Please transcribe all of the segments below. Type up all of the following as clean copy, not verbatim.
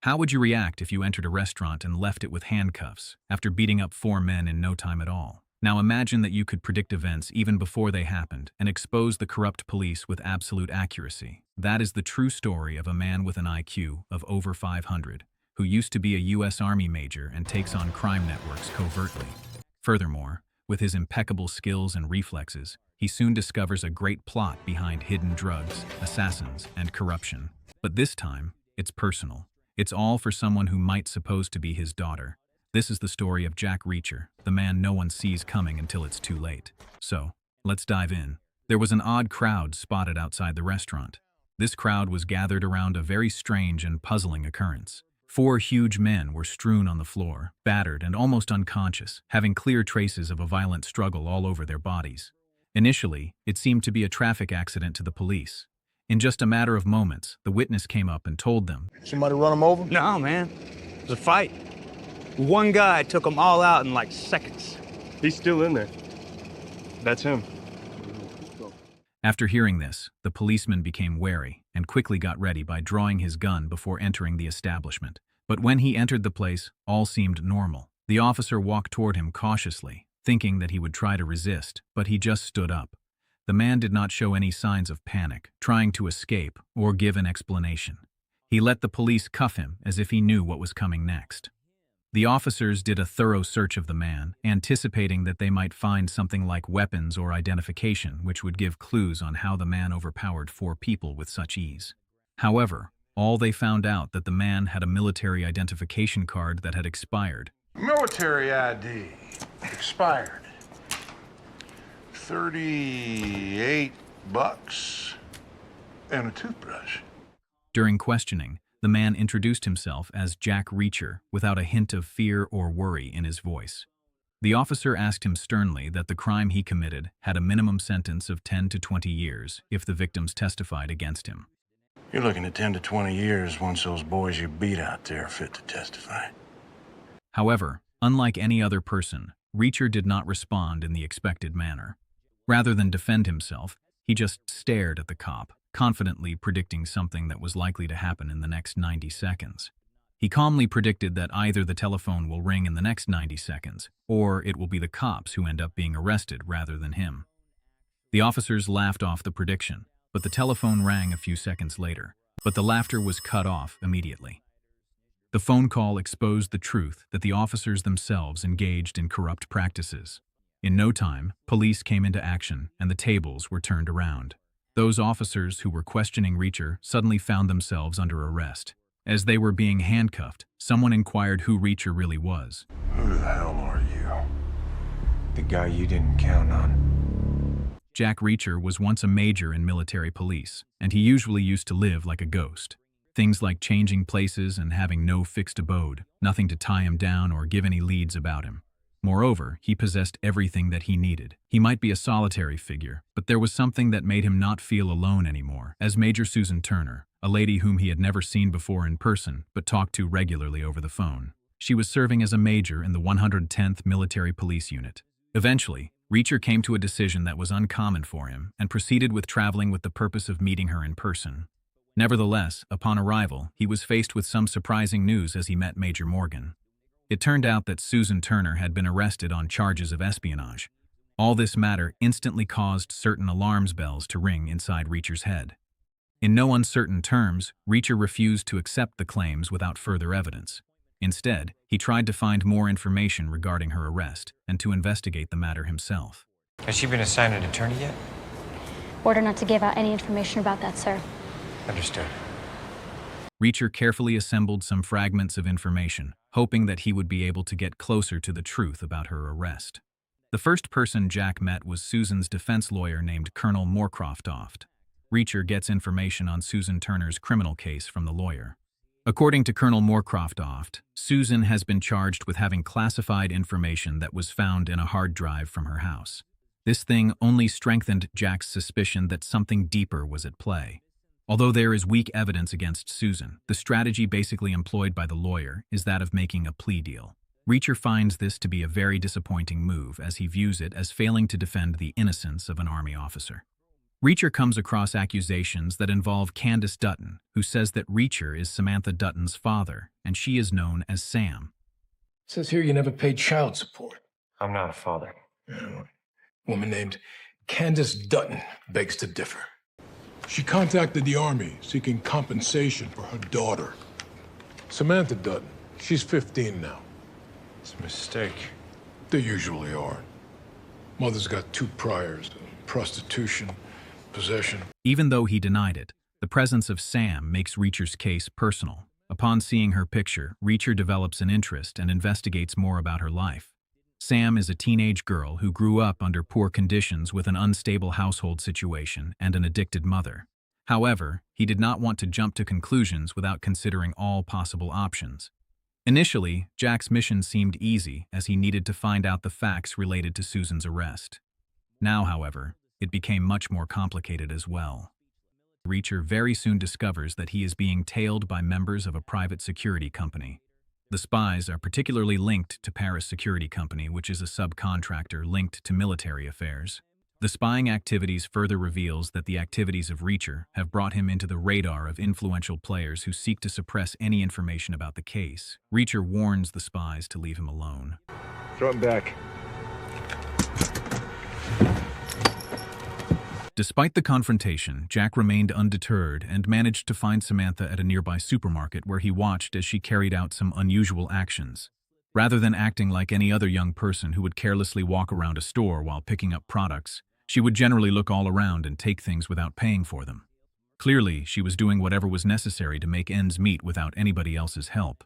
How would you react if you entered a restaurant and left it with handcuffs after beating up 4 men in no time at all? Now imagine that you could predict events even before they happened and expose the corrupt police with absolute accuracy. That is the true story of a man with an IQ of over 500, who used to be a U.S. Army major and takes on crime networks covertly. Furthermore, with his impeccable skills and reflexes, he soon discovers a great plot behind hidden drugs, assassins, and corruption. But this time, it's personal. It's all for someone who might suppose to be his daughter. This is the story of Jack Reacher, the man no one sees coming until it's too late. So, let's dive in. There was an odd crowd spotted outside the restaurant. This crowd was gathered around a very strange and puzzling occurrence. 4 huge men were strewn on the floor, battered and almost unconscious, having clear traces of a violent struggle all over their bodies. Initially, it seemed to be a traffic accident to the police. In just a matter of moments, the witness came up and told them, Somebody run him over? No, man. It was a fight. One guy took them all out in like seconds. He's still in there. That's him. After hearing this, the policeman became wary and quickly got ready by drawing his gun before entering the establishment. But when he entered the place, all seemed normal. The officer walked toward him cautiously, thinking that he would try to resist, but he just stood up. The man did not show any signs of panic, trying to escape, or give an explanation. He let the police cuff him as if he knew what was coming next. The officers did a thorough search of the man, anticipating that they might find something like weapons or identification, which would give clues on how the man overpowered 4 people with such ease. However, all they found out that the man had a military identification card that had expired. Military ID. Expired. $38 and a toothbrush. During questioning, the man introduced himself as Jack Reacher without a hint of fear or worry in his voice. The officer asked him sternly that the crime he committed had a minimum sentence of 10 to 20 years if the victims testified against him. You're looking at 10 to 20 years once those boys you beat out there are fit to testify. However, unlike any other person, Reacher did not respond in the expected manner. Rather than defend himself, he just stared at the cop, confidently predicting something that was likely to happen in the next 90 seconds. He calmly predicted that either the telephone will ring in the next 90 seconds, or it will be the cops who end up being arrested rather than him. The officers laughed off the prediction, but the telephone rang a few seconds later, but the laughter was cut off immediately. The phone call exposed the truth that the officers themselves engaged in corrupt practices. In no time, police came into action and the tables were turned around. Those officers who were questioning Reacher suddenly found themselves under arrest. As they were being handcuffed, someone inquired who Reacher really was. Who the hell are you? The guy you didn't count on. Jack Reacher was once a major in military police, and he usually used to live like a ghost. Things like changing places and having no fixed abode, nothing to tie him down or give any leads about him. Moreover, he possessed everything that he needed. He might be a solitary figure, but there was something that made him not feel alone anymore, as Major Susan Turner, a lady whom he had never seen before in person but talked to regularly over the phone. She was serving as a major in the 110th Military Police Unit. Eventually, Reacher came to a decision that was uncommon for him and proceeded with traveling with the purpose of meeting her in person. Nevertheless, upon arrival, he was faced with some surprising news as he met Major Morgan. It turned out that Susan Turner had been arrested on charges of espionage. All this matter instantly caused certain alarm bells to ring inside Reacher's head. In no uncertain terms, Reacher refused to accept the claims without further evidence. Instead, he tried to find more information regarding her arrest and to investigate the matter himself. Has she been assigned an attorney yet? Order not to give out any information about that, sir. Understood. Reacher carefully assembled some fragments of information, hoping that he would be able to get closer to the truth about her arrest. The first person Jack met was Susan's defense lawyer named Colonel Moorcroft. Reacher gets information on Susan Turner's criminal case from the lawyer. According to Colonel Moorcroft, Susan has been charged with having classified information that was found in a hard drive from her house. This thing only strengthened Jack's suspicion that something deeper was at play. Although there is weak evidence against Susan, the strategy basically employed by the lawyer is that of making a plea deal. Reacher finds this to be a very disappointing move as he views it as failing to defend the innocence of an Army officer. Reacher comes across accusations that involve Candace Dutton, who says that Reacher is Samantha Dutton's father, and she is known as Sam. It says here you never paid child support. I'm not a father. A woman named Candace Dutton begs to differ. She contacted the Army seeking compensation for her daughter. Samantha Dutton, she's 15 now. It's a mistake. They usually are. Mother's got 2 priors, prostitution, possession. Even though he denied it, the presence of Sam makes Reacher's case personal. Upon seeing her picture, Reacher develops an interest and investigates more about her life. Sam is a teenage girl who grew up under poor conditions with an unstable household situation and an addicted mother. However, he did not want to jump to conclusions without considering all possible options. Initially, Jack's mission seemed easy as he needed to find out the facts related to Susan's arrest. Now, however, it became much more complicated as well. Reacher very soon discovers that he is being tailed by members of a private security company. The spies are particularly linked to Paris Security Company, which is a subcontractor linked to military affairs. The spying activities further reveals that the activities of Reacher have brought him into the radar of influential players who seek to suppress any information about the case. Reacher warns the spies to leave him alone. Throw him back. Despite the confrontation, Jack remained undeterred and managed to find Samantha at a nearby supermarket where he watched as she carried out some unusual actions. Rather than acting like any other young person who would carelessly walk around a store while picking up products, she would generally look all around and take things without paying for them. Clearly, she was doing whatever was necessary to make ends meet without anybody else's help.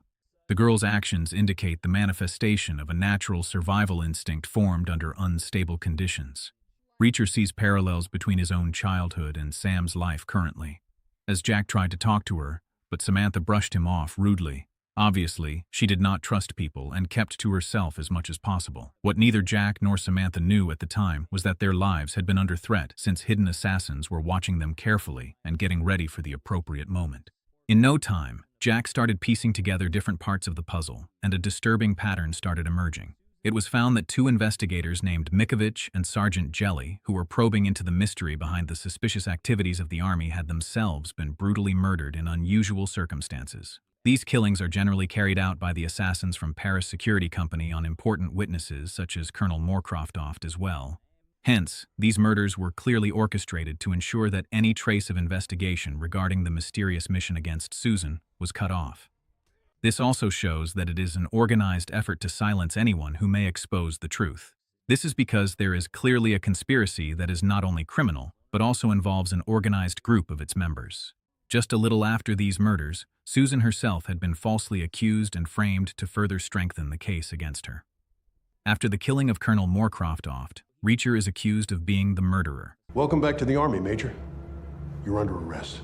The girl's actions indicate the manifestation of a natural survival instinct formed under unstable conditions. Reacher sees parallels between his own childhood and Sam's life currently, as Jack tried to talk to her, but Samantha brushed him off rudely. Obviously, she did not trust people and kept to herself as much as possible. What neither Jack nor Samantha knew at the time was that their lives had been under threat since hidden assassins were watching them carefully and getting ready for the appropriate moment. In no time, Jack started piecing together different parts of the puzzle, and a disturbing pattern started emerging. It was found that 2 investigators named Mikovich and Sergeant Jelly, who were probing into the mystery behind the suspicious activities of the Army, had themselves been brutally murdered in unusual circumstances. These killings are generally carried out by the assassins from Paris Security Company on important witnesses such as Colonel Moorcroft as well. Hence, these murders were clearly orchestrated to ensure that any trace of investigation regarding the mysterious mission against Susan was cut off. This also shows that it is an organized effort to silence anyone who may expose the truth. This is because there is clearly a conspiracy that is not only criminal, but also involves an organized group of its members. Just a little after these murders, Susan herself had been falsely accused and framed to further strengthen the case against her. After the killing of Colonel Moorcroft, Reacher is accused of being the murderer. Welcome back to the Army, Major. You're under arrest.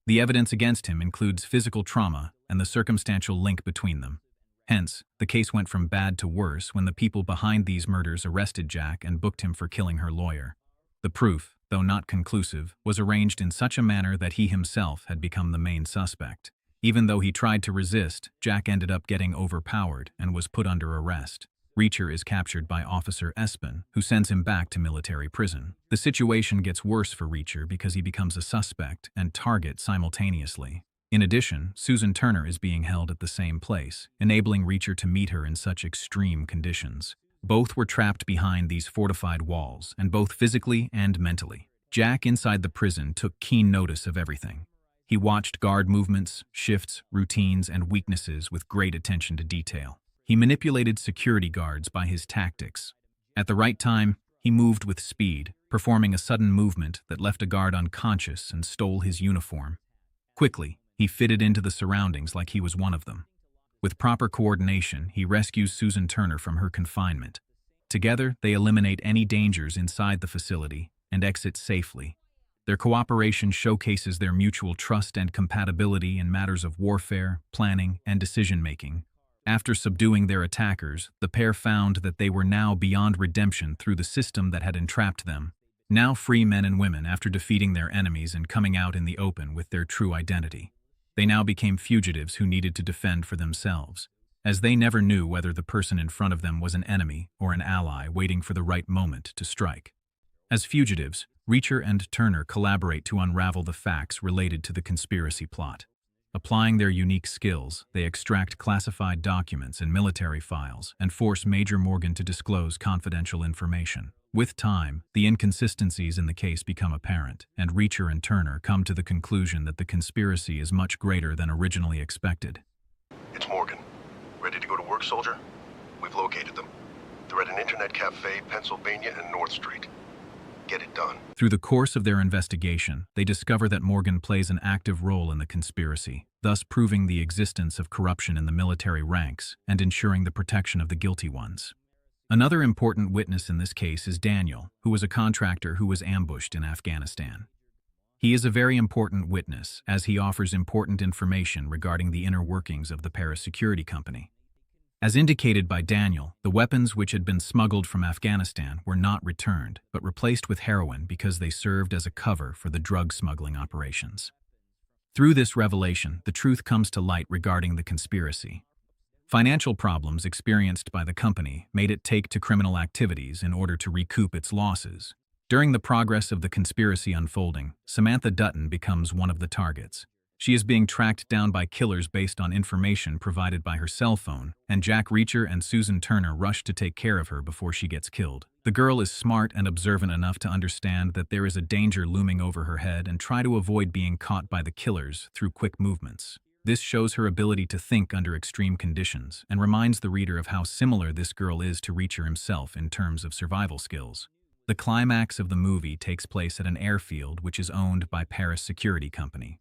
The evidence against him includes physical trauma and the circumstantial link between them. Hence, the case went from bad to worse when the people behind these murders arrested Jack and booked him for killing her lawyer. The proof, though not conclusive, was arranged in such a manner that he himself had become the main suspect. Even though he tried to resist, Jack ended up getting overpowered and was put under arrest. Reacher is captured by Officer Espen, who sends him back to military prison. The situation gets worse for Reacher because he becomes a suspect and target simultaneously. In addition, Susan Turner is being held at the same place, enabling Reacher to meet her in such extreme conditions. Both were trapped behind these fortified walls, and both physically and mentally. Jack inside the prison took keen notice of everything. He watched guard movements, shifts, routines, and weaknesses with great attention to detail. He manipulated security guards by his tactics. At the right time, he moved with speed, performing a sudden movement that left a guard unconscious and stole his uniform. Quickly, he fitted into the surroundings like he was one of them. With proper coordination, he rescues Susan Turner from her confinement. Together, they eliminate any dangers inside the facility and exit safely. Their cooperation showcases their mutual trust and compatibility in matters of warfare, planning, and decision-making. After subduing their attackers, the pair found that they were now beyond redemption through the system that had entrapped them. Now free men and women after defeating their enemies and coming out in the open with their true identity. They now became fugitives who needed to defend for themselves, as they never knew whether the person in front of them was an enemy or an ally waiting for the right moment to strike. As fugitives, Reacher and Turner collaborate to unravel the facts related to the conspiracy plot. Applying their unique skills, they extract classified documents and military files and force Major Morgan to disclose confidential information. With time, the inconsistencies in the case become apparent, and Reacher and Turner come to the conclusion that the conspiracy is much greater than originally expected. It's Morgan. Ready to go to work, soldier? We've located them. They're at an internet cafe, Pennsylvania and North Street. Get it done. Through the course of their investigation, they discover that Morgan plays an active role in the conspiracy, thus proving the existence of corruption in the military ranks and ensuring the protection of the guilty ones. Another important witness in this case is Daniel, who was a contractor who was ambushed in Afghanistan. He is a very important witness, as he offers important information regarding the inner workings of the Paris security company. As indicated by Daniel, the weapons which had been smuggled from Afghanistan were not returned, but replaced with heroin because they served as a cover for the drug smuggling operations. Through this revelation, the truth comes to light regarding the conspiracy. Financial problems experienced by the company made it take to criminal activities in order to recoup its losses. During the progress of the conspiracy unfolding, Samantha Dutton becomes one of the targets. She is being tracked down by killers based on information provided by her cell phone, and Jack Reacher and Susan Turner rush to take care of her before she gets killed. The girl is smart and observant enough to understand that there is a danger looming over her head and try to avoid being caught by the killers through quick movements. This shows her ability to think under extreme conditions and reminds the reader of how similar this girl is to Reacher himself in terms of survival skills. The climax of the movie takes place at an airfield which is owned by Paris Security Company.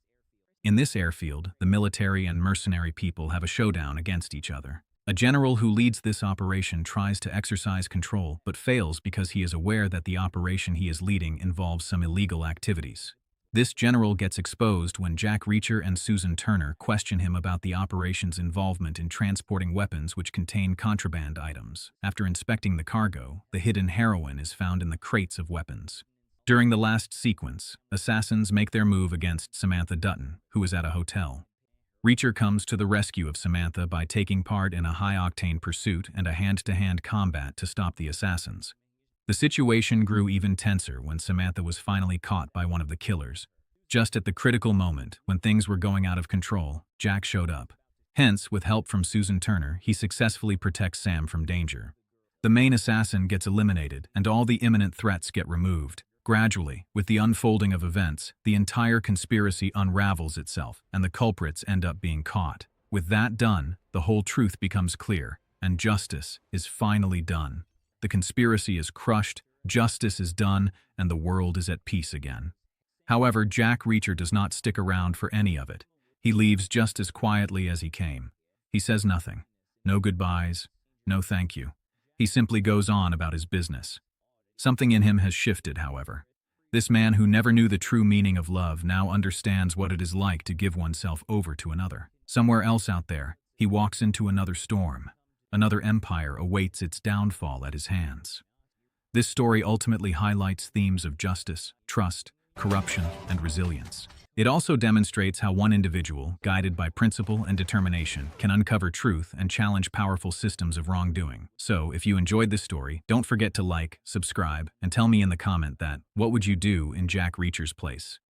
In this airfield, the military and mercenary people have a showdown against each other. A general who leads this operation tries to exercise control but fails because he is aware that the operation he is leading involves some illegal activities. This general gets exposed when Jack Reacher and Susan Turner question him about the operation's involvement in transporting weapons which contain contraband items. After inspecting the cargo, the hidden heroin is found in the crates of weapons. During the last sequence, assassins make their move against Samantha Dutton, who is at a hotel. Reacher comes to the rescue of Samantha by taking part in a high-octane pursuit and a hand-to-hand combat to stop the assassins. The situation grew even tenser when Samantha was finally caught by one of the killers. Just at the critical moment, when things were going out of control, Jack showed up. Hence, with help from Susan Turner, he successfully protects Sam from danger. The main assassin gets eliminated, and all the imminent threats get removed. Gradually, with the unfolding of events, the entire conspiracy unravels itself, and the culprits end up being caught. With that done, the whole truth becomes clear, and justice is finally done. The conspiracy is crushed, justice is done, and the world is at peace again. However, Jack Reacher does not stick around for any of it. He leaves just as quietly as he came. He says nothing. No goodbyes, no thank you. He simply goes on about his business. Something in him has shifted, however. This man who never knew the true meaning of love now understands what it is like to give oneself over to another. Somewhere else out there, he walks into another storm. Another empire awaits its downfall at his hands. This story ultimately highlights themes of justice, trust, corruption, and resilience. It also demonstrates how one individual, guided by principle and determination, can uncover truth and challenge powerful systems of wrongdoing. So, if you enjoyed this story, don't forget to like, subscribe, and tell me in the comment that, what would you do in Jack Reacher's place?